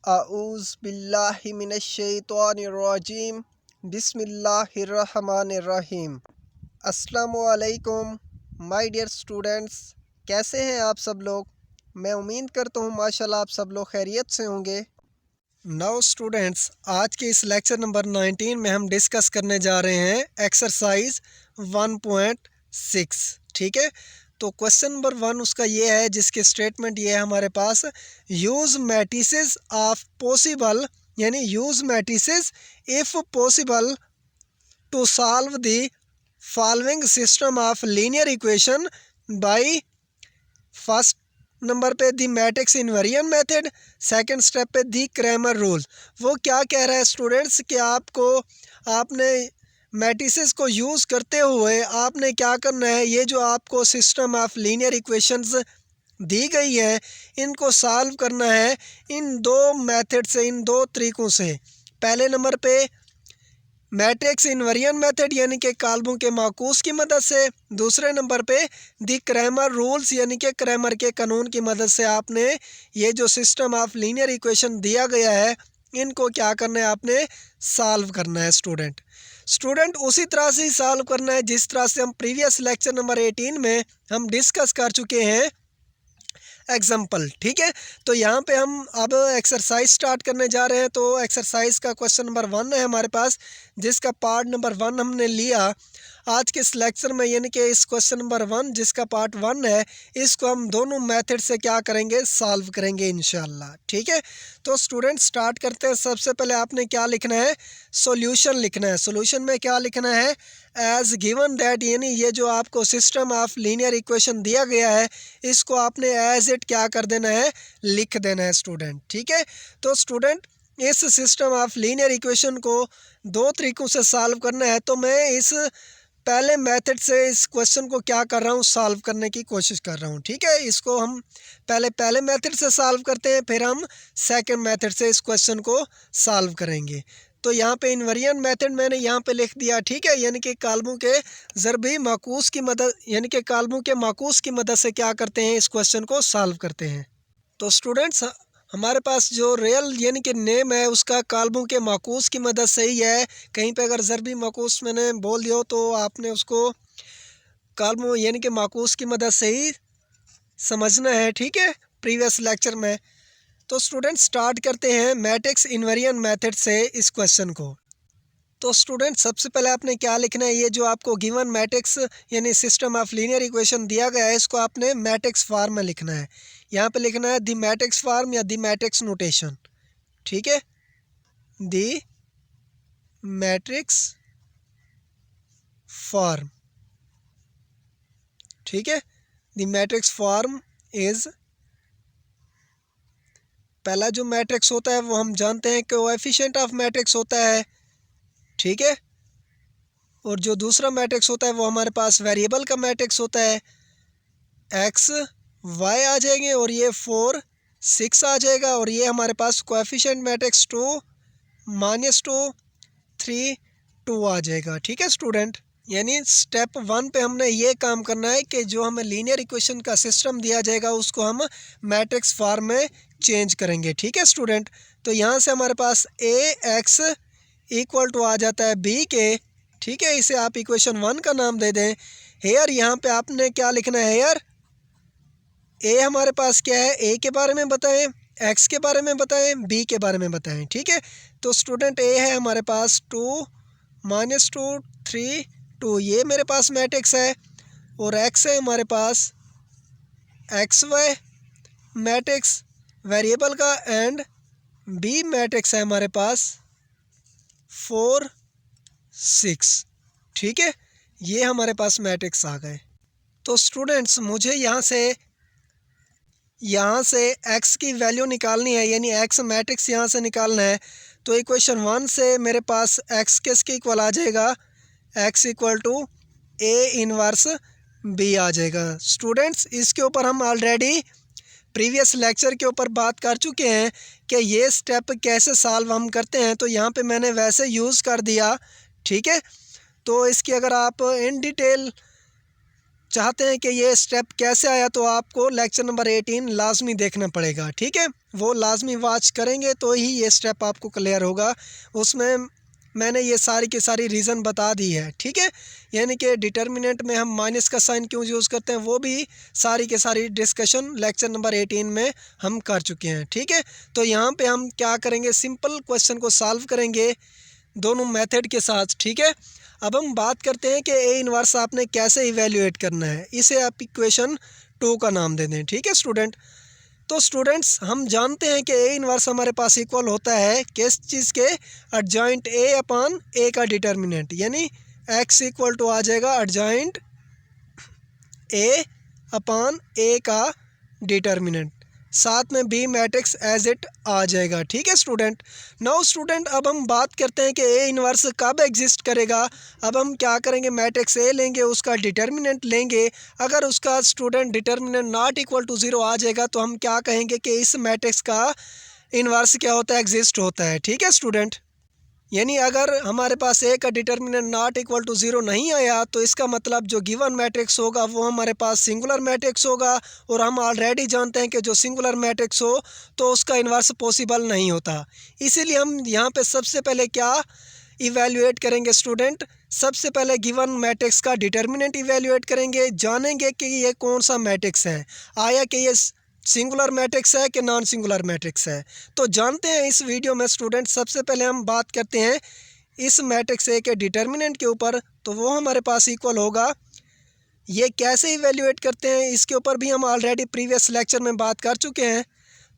आऊज़ बिल्लाहि मिनश्शैतानिर्रजीम बिस्मिल्लाहिर्रहमानिर्रहीम। अस्सलामुअलैकुम माय डियर स्टूडेंट्स, कैसे हैं आप सब लोग। मैं उम्मीद करता हूँ माशाल्लाह आप सब लोग खैरियत से होंगे। नाउ स्टूडेंट्स, आज के इस लेक्चर नंबर 19 में हम डिस्कस करने जा रहे हैं एक्सरसाइज 1.6। ठीक है, तो क्वेश्चन नंबर 1 उसका ये है, जिसके स्टेटमेंट ये है हमारे पास, यूज़ मैट्रिसेस ऑफ पॉसिबल, यानी use matrices if possible to solve the following system of linear equation by first number पे the matrix invariant method, second step पे दी क्रैमर रूल। वो क्या कह रहा है स्टूडेंट्स कि आपने मैट्रिसेस को यूज़ करते हुए आपने क्या करना है, ये जो आपको सिस्टम ऑफ लीनियर इक्वेशंस दी गई है इनको सॉल्व करना है इन दो मेथड से, इन दो तरीक़ों से। पहले नंबर पे मैट्रिक्स इन्वेरिएंट मेथड यानी कि कॉलमों के माकूस की मदद से, दूसरे नंबर पे दी क्रैमर रूल्स यानी कि क्रैमर के कानून की मदद से आपने ये जो सिस्टम ऑफ लीनियर इक्वेशन दिया गया है इनको क्या करना है, आपने सॉल्व करना है। स्टूडेंट उसी तरह से ही सॉल्व करना है जिस तरह से हम प्रीवियस लेक्चर नंबर 18 में हम डिस्कस कर चुके हैं एग्जाम्पल। ठीक है, तो यहाँ पे हम अब एक्सरसाइज स्टार्ट करने जा रहे हैं। तो एक्सरसाइज का क्वेश्चन नंबर 1 है हमारे पास, जिसका पार्ट नंबर 1 हमने लिया आज के इस लेक्चर में, यानी कि इस क्वेश्चन नंबर 1 जिसका पार्ट 1 है, इसको हम दोनों मेथड से क्या करेंगे, सॉल्व करेंगे इंशाल्लाह। ठीक है, तो स्टूडेंट स्टार्ट करते हैं। सबसे पहले आपने क्या लिखना है, सॉल्यूशन लिखना है। सॉल्यूशन में क्या लिखना है, एज गिवन दैट, यानी ये जो आपको सिस्टम ऑफ लीनियर इक्वेशन दिया गया है इसको आपने एज इट क्या कर देना है, लिख देना है स्टूडेंट। ठीक है, तो स्टूडेंट इस सिस्टम ऑफ लीनियर इक्वेशन को दो तरीक़ों से सॉल्व करना है। तो मैं इस पहले मेथड से इस क्वेश्चन को क्या कर रहा हूँ, सॉल्व करने की कोशिश कर रहा हूँ। ठीक है, इसको हम पहले मेथड से सॉल्व करते हैं, फिर हम सेकंड मेथड से इस क्वेश्चन को सॉल्व करेंगे। तो यहाँ पे इन्वेरिएंट मेथड मैंने यहाँ पे लिख दिया। ठीक है, यानी कि कॉलमों के ज़रबी माकूस की मदद, यानी कि कॉलमों के माकूस की मदद से क्या करते हैं, इस क्वेश्चन को सॉल्व करते हैं। तो स्टूडेंट्स हमारे पास जो रियल यानी कि नेम है उसका कॉलमों के माकूस की मदद से ही है। कहीं पे अगर ज़रबी माकूस मैंने बोल दिया तो आपने उसको कॉलमों यानी कि माकूस की मदद से ही समझना है। ठीक है, प्रीवियस लेक्चर में। तो स्टूडेंट स्टार्ट करते हैं मैट्रिक्स इन्वेरिएंट मेथड से इस क्वेश्चन को। तो स्टूडेंट सबसे पहले आपने क्या लिखना है, ये जो आपको गिवन मैट्रिक्स यानी सिस्टम ऑफ लीनियर इक्वेशन दिया गया है इसको आपने मैट्रिक्स फॉर्म में लिखना है। यहाँ पे लिखना है दी मैट्रिक्स फॉर्म या दी मैट्रिक्स नोटेशन। ठीक है, दी मैट्रिक्स फॉर्म। ठीक है, दी मैट्रिक्स फॉर्म इज, पहला जो मैट्रिक्स होता है वो हम जानते हैं कोएफिशिएंट ऑफ मैट्रिक्स होता है। ठीक है, और जो दूसरा मैट्रिक्स होता है वो हमारे पास वेरिएबल का मैट्रिक्स होता है। एक्स वाई आ जाएंगे और ये 4 6 आ जाएगा, और ये हमारे पास कोएफिशिएंट मैट्रिक्स 2 -2 3 2 आ जाएगा। ठीक है स्टूडेंट, यानी स्टेप 1 पे हमने ये काम करना है कि जो हमें लीनियर इक्वेशन का सिस्टम दिया जाएगा उसको हम मैट्रिक्स फॉर्म में चेंज करेंगे। ठीक है स्टूडेंट, तो यहाँ से हमारे पास ए एक्स इक्वल टू आ जाता है बी के। ठीक है, इसे आप इक्वेशन 1 का नाम दे दें। हेयर यहाँ पे आपने क्या लिखना है, हेयर ए हमारे पास क्या है, ए के बारे में बताएं, एक्स के बारे में बताएं, बी के बारे में बताएं। ठीक है, तो स्टूडेंट ए है हमारे पास 2 -2 3 2, ये मेरे पास मैट्रिक्स है। और एक्स है हमारे पास एक्स वाई मैट्रिक्स वेरिएबल का, एंड बी मैट्रिक्स है हमारे पास 4 6। ठीक है, ये हमारे पास मैट्रिक्स आ गए। तो स्टूडेंट्स मुझे यहाँ से x की वैल्यू निकालनी है, यानी x मैट्रिक्स यहाँ से निकालना है। तो इक्वेशन 1 से मेरे पास x किसके इक्वल आ जाएगा, x equal to a inverse b आ जाएगा। स्टूडेंट्स इसके ऊपर हम ऑलरेडी प्रीवियस लेक्चर के ऊपर बात कर चुके हैं कि ये स्टेप कैसे सॉल्व हम करते हैं, तो यहाँ पे मैंने वैसे यूज़ कर दिया। ठीक है, तो इसकी अगर आप इन डिटेल चाहते हैं कि ये स्टेप कैसे आया, तो आपको लेक्चर नंबर 18 लाजमी देखना पड़ेगा, ठीक है। वो लाजमी वॉच करेंगे तो ही ये स्टेप आपको क्लियर होगा। उसमें मैंने ये सारी की सारी रीज़न बता दी है, ठीक है। यानी कि डिटर्मिनेंट में हम माइनस का साइन क्यों यूज़ करते हैं, वो भी सारी की सारी डिस्कशन लेक्चर नंबर 18 में हम कर चुके हैं, ठीक है। तो यहाँ पे हम क्या करेंगे, सिंपल क्वेश्चन को सॉल्व करेंगे दोनों मेथड के साथ, ठीक है। अब हम बात करते हैं कि ए इनवर्स आपने कैसे इवेल्युएट करना है। इसे आप इक्वेशन 2 का नाम दे दें, ठीक है स्टूडेंट। तो स्टूडेंट्स हम जानते हैं कि ए इनवर्स हमारे पास इक्वल होता है किस चीज़ के, एडजॉइंट ए अपान ए का डिटर्मिनेंट, यानी एक्स इक्वल टू आ जाएगा एडजॉइंट ए अपान ए का डिटर्मिनेंट, साथ में बी मैट्रिक्स एज इट आ जाएगा, ठीक है स्टूडेंट। नाउ स्टूडेंट अब हम बात करते हैं कि ए इनवर्स कब एग्जिस्ट करेगा। अब हम क्या करेंगे, मैट्रिक्स ए लेंगे, उसका डिटर्मिनेंट लेंगे। अगर उसका student determinant not equal to 0 आ जाएगा तो हम क्या कहेंगे कि इस मैट्रिक्स का इनवर्स क्या होता है, एग्जिस्ट होता है, ठीक है स्टूडेंट। यानी अगर हमारे पास ए का डिटर्मिनेंट नॉट इक्वल टू 0 नहीं आया तो इसका मतलब जो गिवन मैट्रिक्स होगा वो हमारे पास सिंगुलर मैट्रिक्स होगा, और हम ऑलरेडी जानते हैं कि जो सिंगुलर मैट्रिक्स हो तो उसका इन्वर्स पॉसिबल नहीं होता। इसीलिए हम यहाँ पे सबसे पहले क्या इवेल्युएट करेंगे स्टूडेंट, सबसे पहले गिवन मैट्रिक्स का डिटर्मिनेंट इवेल्युएट करेंगे, जानेंगे कि ये कौन सा मैट्रिक्स है, आया कि ये सिंगुलर मैट्रिक्स है कि नॉन सिंगुलर मैट्रिक्स है। तो जानते हैं इस वीडियो में स्टूडेंट। सबसे पहले हम बात करते हैं इस मैट्रिक्स ए के डिटर्मिनेंट के ऊपर, तो वो हमारे पास इक्वल होगा, ये कैसे इवेल्युएट करते हैं इसके ऊपर भी हम ऑलरेडी प्रीवियस लेक्चर में बात कर चुके हैं।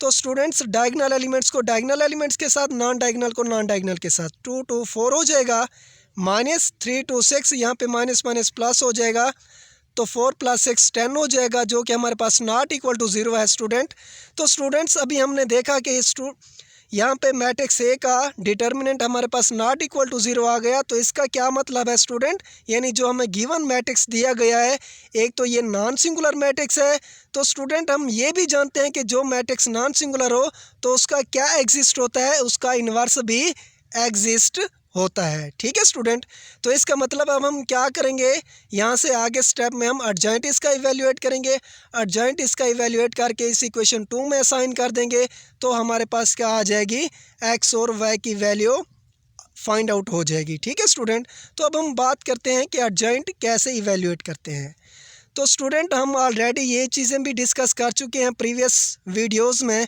तो स्टूडेंट्स डायगोनल एलिमेंट्स को डायगोनल एलिमेंट्स के साथ, नॉन डायगोनल को नॉन डायगोनल के साथ, 2 2 4 हो जाएगा, -3 2 6, यहाँ पे माइनस माइनस प्लस हो जाएगा, तो 4 + 6 10 हो जाएगा, जो कि हमारे पास नॉट इक्वल टू 0 है स्टूडेंट। तो स्टूडेंट्स अभी हमने देखा कि यहाँ पे मैट्रिक्स ए का डिटर्मिनेंट हमारे पास नॉट इक्वल टू 0 आ गया। तो इसका क्या मतलब है स्टूडेंट, यानी जो हमें गिवन मैट्रिक्स दिया गया है, एक तो ये नॉन सिंगुलर मैट्रिक्स है। तो स्टूडेंट हम ये भी जानते हैं कि जो मैट्रिक्स नॉन सिंगुलर हो तो उसका क्या एग्जिस्ट होता है, उसका इन्वर्स भी एग्जिस्ट होता है, ठीक है स्टूडेंट। तो इसका मतलब अब हम क्या करेंगे, यहाँ से आगे स्टेप में हम एडजॉइंट इसका इवेल्युएट करेंगे। एडजॉइंट इसका इवेल्युएट करके इस इक्वेशन 2 में असाइन कर देंगे, तो हमारे पास क्या आ जाएगी, एक्स और वाई की वैल्यू फाइंड आउट हो जाएगी, ठीक है स्टूडेंट। तो अब हम बात करते हैं कि एडजॉइंट कैसे इवेल्युएट करते हैं। तो स्टूडेंट हम ऑलरेडी ये चीज़ें भी डिस्कस कर चुके हैं प्रीवियस वीडियोज़ में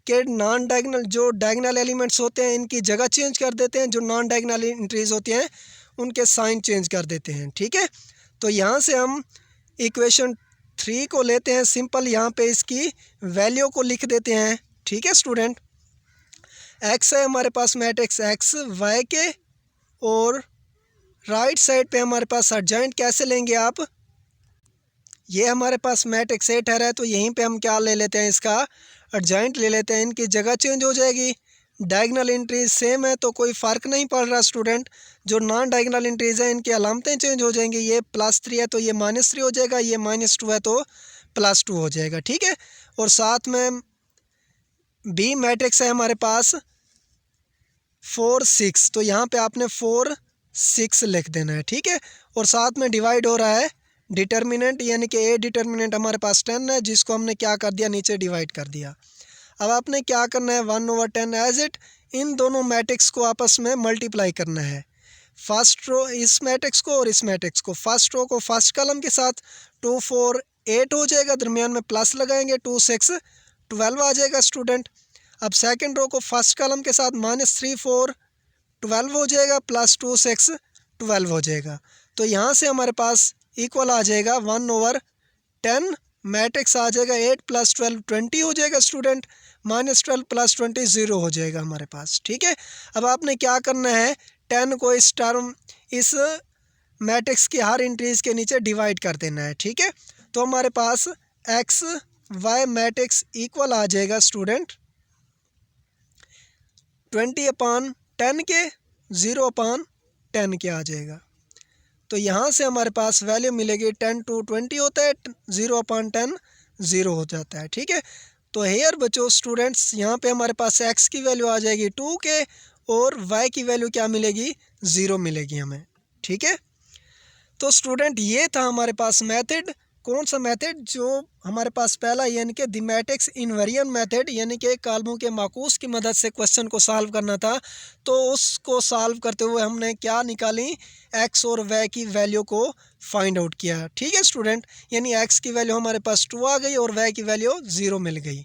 कि नॉन डायगोनल, जो डायगोनल एलिमेंट्स होते हैं इनकी जगह चेंज कर देते हैं, जो नॉन डायगोनल एंट्रीज होती हैं उनके साइन चेंज कर देते हैं, ठीक है। तो यहाँ से हम इक्वेशन 3 को लेते हैं सिंपल, यहाँ पे इसकी वैल्यू को लिख देते हैं, ठीक है स्टूडेंट। एक्स है हमारे पास मैट्रिक्स एक्स वाई के, और राइट साइड पे हमारे पास एडजॉइंट कैसे लेंगे आप, ये हमारे पास मैट्रिक्स ए ठहरा है तो यहीं पे हम क्या ले लेते हैं, इसका एडजॉइंट ले लेते हैं। इनकी जगह चेंज हो जाएगी, डायगोनल एंट्रीज सेम है तो कोई फ़र्क नहीं पड़ रहा स्टूडेंट। जो नॉन डायगोनल एंट्रीज हैं इनकी अलामतें चेंज हो जाएंगी, ये +3 है तो ये -3 हो जाएगा, ये -2 है तो +2 हो जाएगा, ठीक है। और साथ में बी मैट्रिक्स है हमारे पास 4 6, तो यहाँ पे आपने 4 6 लिख देना है, ठीक है। और साथ में डिवाइड हो रहा है डिटर्मिनेंट, यानी कि ए डिटर्मिनेंट हमारे पास 10 है, जिसको हमने क्या कर दिया, नीचे डिवाइड कर दिया। अब आपने क्या करना है, 1/10 एज इट, इन दोनों मैट्रिक्स को आपस में मल्टीप्लाई करना है, फर्स्ट रो इस मैट्रिक्स को और इस मैट्रिक्स को। फर्स्ट रो को फर्स्ट कॉलम के साथ 2 4 8 हो जाएगा, दरमियान में प्लस लगाएंगे, 2 6 12 आ जाएगा स्टूडेंट। अब सेकंड रो को फर्स्ट कॉलम के साथ -3 4 12 हो जाएगा, +2 6 12 हो जाएगा। तो यहाँ से हमारे पास इक्वल आ जाएगा 1/10, मैट्रिक्स आ जाएगा 8 + 12 20 हो जाएगा स्टूडेंट, -12 + 20 0 हो जाएगा हमारे पास, ठीक है। अब आपने क्या करना है, 10 को इस टर्म, इस मैट्रिक्स की हर इंट्रीज के नीचे डिवाइड कर देना है, ठीक है। तो हमारे पास एक्स वाई मैट्रिक्स इक्वल आ जाएगा स्टूडेंट 20/10 के, 0/10 के आ जाएगा। तो यहाँ से हमारे पास वैल्यू मिलेगी 10 to 20 होता है, 0/10 0 हो जाता है, ठीक है। तो हेयर बच्चों स्टूडेंट्स, यहाँ पे हमारे पास x की वैल्यू आ जाएगी 2 के, और y की वैल्यू क्या मिलेगी, 0 मिलेगी हमें, ठीक है। तो स्टूडेंट ये था हमारे पास मेथड। कौन सा मेथड? जो हमारे पास पहला यानी कि द मैट्रिक्स इनवेरिएंट मेथड, यानी कि कॉलमों के माकूस की मदद से क्वेश्चन को सॉल्व करना था। तो उसको सॉल्व करते हुए हमने क्या निकाली? एक्स और वाई की वैल्यू को फाइंड आउट किया। ठीक है स्टूडेंट, यानी एक्स की वैल्यू हमारे पास 2 आ गई और वाई की वैल्यू 0 मिल गई।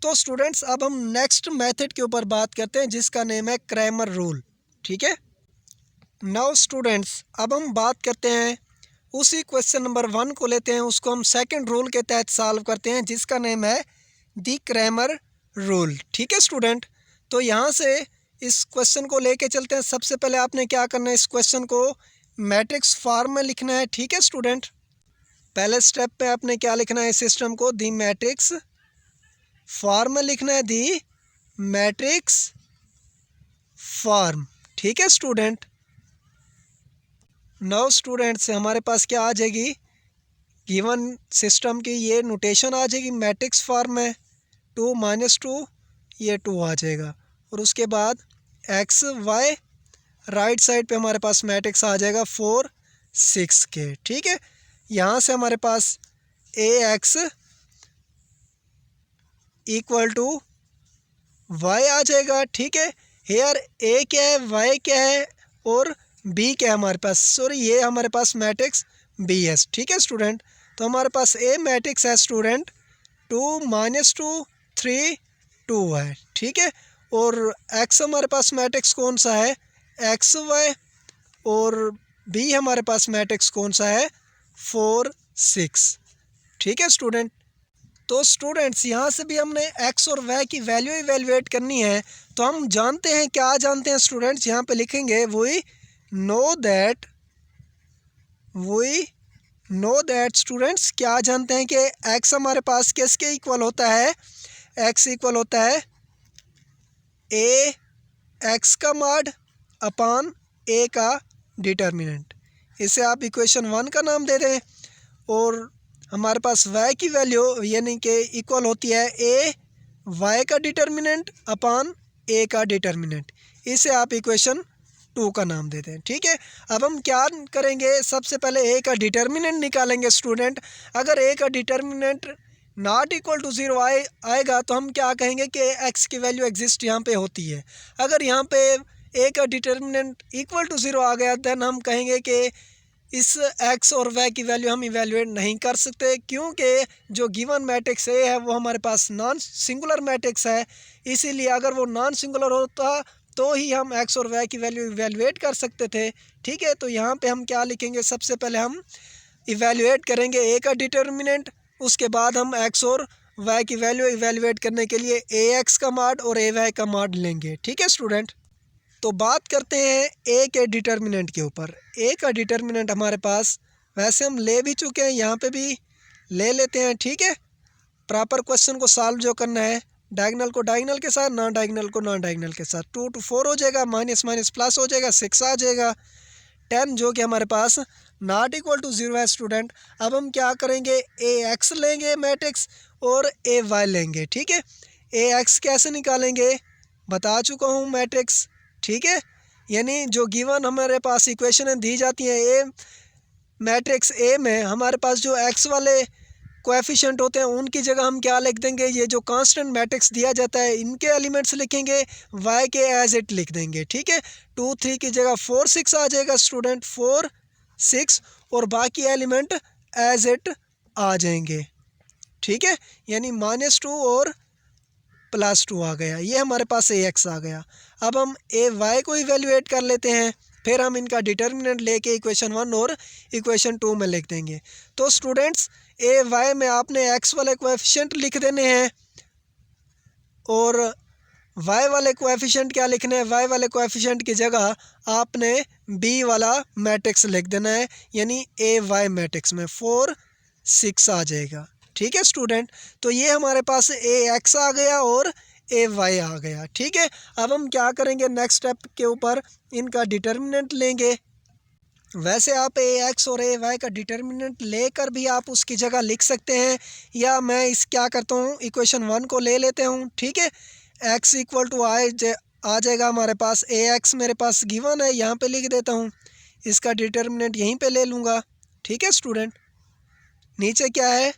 तो स्टूडेंट्स अब हम नेक्स्ट मेथड के ऊपर बात करते हैं जिसका नेम है क्रैमर रूल। ठीक है, नाउ स्टूडेंट्स अब हम बात करते हैं उसी क्वेश्चन नंबर 1 को लेते हैं, उसको हम सेकंड रूल के तहत सॉल्व करते हैं जिसका नेम है द क्रैमर रूल। ठीक है स्टूडेंट, तो यहाँ से इस क्वेश्चन को लेके चलते हैं। सबसे पहले आपने क्या करना है, इस क्वेश्चन को मैट्रिक्स फॉर्म में लिखना है। ठीक है स्टूडेंट, पहले स्टेप पे आपने क्या लिखना है, सिस्टम को दी मैट्रिक्स फॉर्म में लिखना है, दी मैट्रिक्स फॉर्म। ठीक है स्टूडेंट, नौ स्टूडेंट्स हमारे पास क्या आ जाएगी, गिवन सिस्टम की ये नोटेशन आ जाएगी मैट्रिक्स फॉर्म में। 2 - 2 ये 2 आ जाएगा और उसके बाद एक्स वाई राइट साइड पे हमारे पास मैट्रिक्स आ जाएगा 4 6 के। ठीक है, यहाँ से हमारे पास ए एक्स इक्वल टू वाई आ जाएगा। ठीक है, हेयर ए क्या है, वाई क्या है और बी क्या है हमारे पास, सॉरी ये हमारे पास मैट्रिक्स बी एस। ठीक है स्टूडेंट, तो हमारे पास ए मैट्रिक्स है स्टूडेंट 2 - 2 3 2 है। ठीक है, और एक्स हमारे पास मैट्रिक्स कौन सा है, एक्स वाई, और बी हमारे पास मैट्रिक्स कौन सा है, 4 6। ठीक है स्टूडेंट, तो स्टूडेंट्स यहाँ से भी हमने एक्स और वाई की वैल्यू इवेल्युएट करनी है। तो हम जानते हैं, क्या जानते हैं स्टूडेंट्स, यहाँ पे लिखेंगे वी नो दैट स्टूडेंट्स, क्या जानते हैं कि एक्स हमारे पास किसके इक्वल होता है, एक्स इक्वल होता है ए एक्स का मॉड अपान ए का डिटर्मिनेंट। इसे आप इक्वेशन 1 का नाम दे दें। और हमारे पास y की वैल्यू यानी कि इक्वल होती है ए y का डिटर्मिनेंट अपान ए का डिटर्मिनेंट। इसे आप इक्वेशन 2 का नाम देते हैं। ठीक है, अब हम क्या करेंगे, सबसे पहले ए का डिटर्मिनेंट निकालेंगे स्टूडेंट। अगर ए का डिटर्मिनेंट नॉट इक्वल टू 0 आएगा तो हम क्या कहेंगे कि एक्स की वैल्यू एग्जिस्ट यहाँ पे होती है। अगर यहाँ पे ए का डिटर्मिनेंट इक्वल टू 0 आ गया देन हम कहेंगे कि इस एक्स और वाई की वैल्यू हम इवेल्युएट नहीं कर सकते, क्योंकि जो गिवन मैट्रिक्स ए है वो हमारे पास नॉन सिंगुलर मैट्रिक्स है। इसीलिए अगर वो नॉन सिंगुलर होता तो ही हम एक्स और वाई की वैल्यू इवेल्युएट कर सकते थे। ठीक है, तो यहाँ पे हम क्या लिखेंगे, सबसे पहले हम इवेल्युएट करेंगे ए का डिटर्मिनेंट, उसके बाद हम एक्स और वाई की वैल्यू इवेल्युएट करने के लिए ए एक्स का मॉड और ए वाई का मॉड लेंगे। ठीक है स्टूडेंट, तो बात करते हैं ए के डिटर्मिनेंट के ऊपर। ए का डिटर्मिनेंट हमारे पास वैसे हम ले भी चुके हैं, यहाँ पे भी ले लेते हैं। ठीक है, प्रॉपर क्वेश्चन को सॉल्व जो करना है, डायगोनल को डायगोनल के साथ, नॉन डायगोनल को नॉन डायगोनल के साथ। 2 to 4 हो जाएगा, माइनस माइनस प्लस हो जाएगा, 6 आ जाएगा, 10 जो कि हमारे पास नॉट इक्वल टू 0 है स्टूडेंट। अब हम क्या करेंगे, ए एक्स लेंगे मैट्रिक्स और ए वाई लेंगे। ठीक है, ए एक्स कैसे निकालेंगे बता चुका हूँ मैट्रिक्स। ठीक है, यानी जो गिवन हमारे पास इक्वेशन दी जाती है ए मैट्रिक्स ए में, हमारे पास जो एक्स वाले कोएफिशिएंट होते हैं उनकी जगह हम क्या लिख देंगे, ये जो कांस्टेंट मैट्रिक्स दिया जाता है इनके एलिमेंट्स लिखेंगे, वाई के एज इट लिख देंगे। ठीक है, 2 3 की जगह 4 6 आ जाएगा स्टूडेंट, 4 6 और बाकी एलिमेंट एज इट आ जाएंगे। ठीक है, यानी -2 और +2 आ गया, ये हमारे पास ए एक्स आ गया। अब हम ए वाई को इवेल्युएट कर लेते हैं, फिर हम इनका डिटर्मिनेंट लेके इक्वेशन 1 और इक्वेशन 2 में लिख देंगे। तो स्टूडेंट्स ए वाई में आपने एक्स वाले कोएफिशिएंट लिख देने हैं और वाई वाले कोएफिशिएंट क्या लिखने हैं, वाई वाले कोएफिशिएंट की जगह आपने बी वाला मैट्रिक्स लिख देना है, यानी ए वाई मैट्रिक्स में 4 6 आ जाएगा। ठीक है स्टूडेंट, तो ये हमारे पास ए एक्स आ गया और ए वाई आ गया। ठीक है, अब हम क्या करेंगे, नेक्स्ट स्टेप के ऊपर इनका डिटर्मिनेंट लेंगे। वैसे आप ए एक्स और ए वाई का डिटर्मिनेंट लेकर भी आप उसकी जगह लिख सकते हैं, या मैं इस क्या करता हूँ, इक्वेशन 1 को ले लेते हूँ। ठीक है, एक्स इक्वल टू आ जाएगा हमारे पास, ए एक्स मेरे पास गिवन है, यहाँ पे लिख देता हूँ, इसका डिटर्मिनेंट यहीं पे ले लूँगा। ठीक है स्टूडेंट। नीचे क्या है,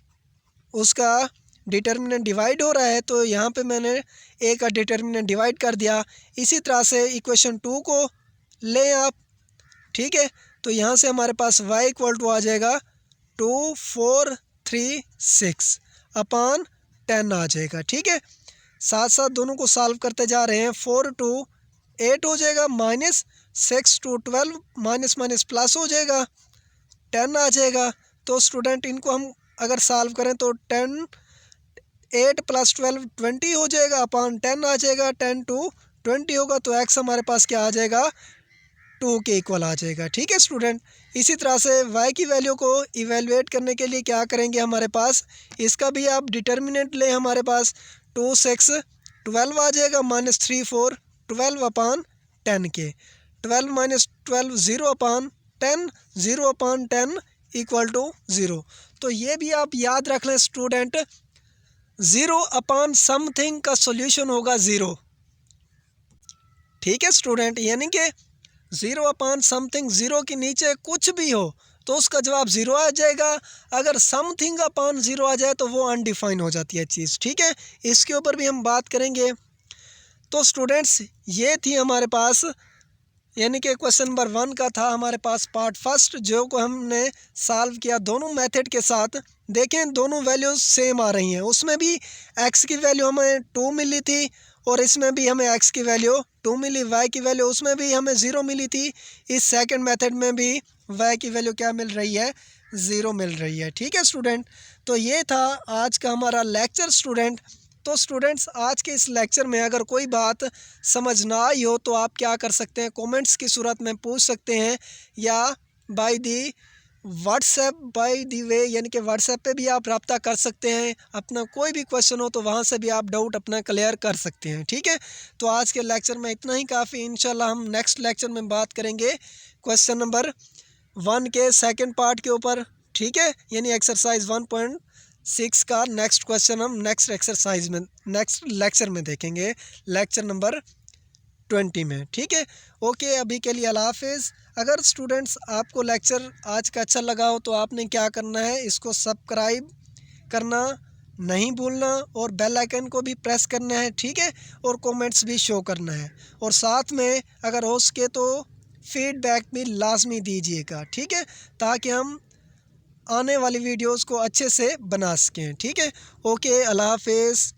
उसका डिटर्मिनेंट डिवाइड हो रहा है, तो यहाँ पे मैंने ए का डिटर्मिनेंट डिवाइड कर दिया। इसी तरह से इक्वेशन 2 को लें आप, ठीक है। तो यहाँ से हमारे पास y इक्वल टू आ जाएगा 2436 अपॉन 10 आ जाएगा, ठीक है। साथ साथ दोनों को सॉल्व करते जा रहे हैं। 4 टू 8 हो जाएगा, minus 6 to 12 minus minus plus हो जाएगा, 10 आ जाएगा। तो स्टूडेंट इनको हम अगर सॉल्व करें तो 10 8 प्लस 12 20 हो जाएगा, अपॉन 10 आ जाएगा। 10 टू 20 होगा तो x हमारे पास क्या आ जाएगा, 2 के इक्वल आ जाएगा, ठीक है स्टूडेंट। इसी तरह से y की वैल्यू को इवेलुएट करने के लिए क्या करेंगे, हमारे पास इसका भी आप डिटर्मिनेंट लें। हमारे पास 2 6 12 आ जाएगा, माइनस 3 4 12 अपॉन 10 के। 12 minus 12 0 upon 10, 0 upon 10 equal to 0। तो ये भी आप याद रख लें स्टूडेंट, 0 अपॉन समथिंग का सॉल्यूशन होगा 0, ठीक है स्टूडेंट। यानी कि 0 अपॉन समथिंग, 0 के नीचे कुछ भी हो तो उसका जवाब 0 आ जाएगा। अगर समथिंग अपॉन 0 आ जाए तो वो अनडिफाइन हो जाती है चीज़, ठीक है। इसके ऊपर भी हम बात करेंगे। तो स्टूडेंट्स ये थी हमारे पास, यानी कि क्वेश्चन नंबर 1 का था हमारे पास पार्ट फर्स्ट, जो को हमने सॉल्व किया दोनों मेथड के साथ। देखें दोनों वैल्यूज सेम आ रही हैं, उसमें भी x की वैल्यू हमें 2 मिली थी और इसमें भी हमें x की वैल्यू 2 मिली। y की वैल्यू उसमें भी हमें 0 मिली थी, इस सेकंड मेथड में भी y की वैल्यू क्या मिल रही है, 0 मिल रही है, ठीक है स्टूडेंट। तो ये था आज का हमारा लेक्चर स्टूडेंट। तो स्टूडेंट्स आज के इस लेक्चर में अगर कोई बात समझ ना आई हो तो आप क्या कर सकते हैं, कमेंट्स की सूरत में पूछ सकते हैं, या by the WhatsApp by the way, यानी कि व्हाट्सएप पे भी आप रब्ता कर सकते हैं। अपना कोई भी क्वेश्चन हो तो वहाँ से भी आप डाउट अपना क्लियर कर सकते हैं, ठीक है। तो आज के लेक्चर में इतना ही काफ़ी। इंशाल्लाह हम नेक्स्ट लेक्चर में बात करेंगे क्वेश्चन नंबर 1 के सेकेंड पार्ट के ऊपर, ठीक है। यानी एक्सरसाइज 1.6 का नेक्स्ट क्वेश्चन हम नेक्स्ट एक्सरसाइज में, नेक्स्ट लेक्चर में देखेंगे, लेक्चर नंबर 20 में, ठीक है। ओके, अभी के लिए अल्लाह हाफिज़। अगर स्टूडेंट्स आपको लेक्चर आज का अच्छा लगा हो तो आपने क्या करना है, इसको सब्सक्राइब करना नहीं भूलना और बेल आइकन को भी प्रेस करना है, ठीक है। और कमेंट्स भी शो करना है, और साथ में अगर हो सके तो फीडबैक भी लाजमी दीजिएगा, ठीक है, ताकि हम आने वाली वीडियोस को अच्छे से बना सकें, ठीक है। ओके, अल्लाह हाफिज़।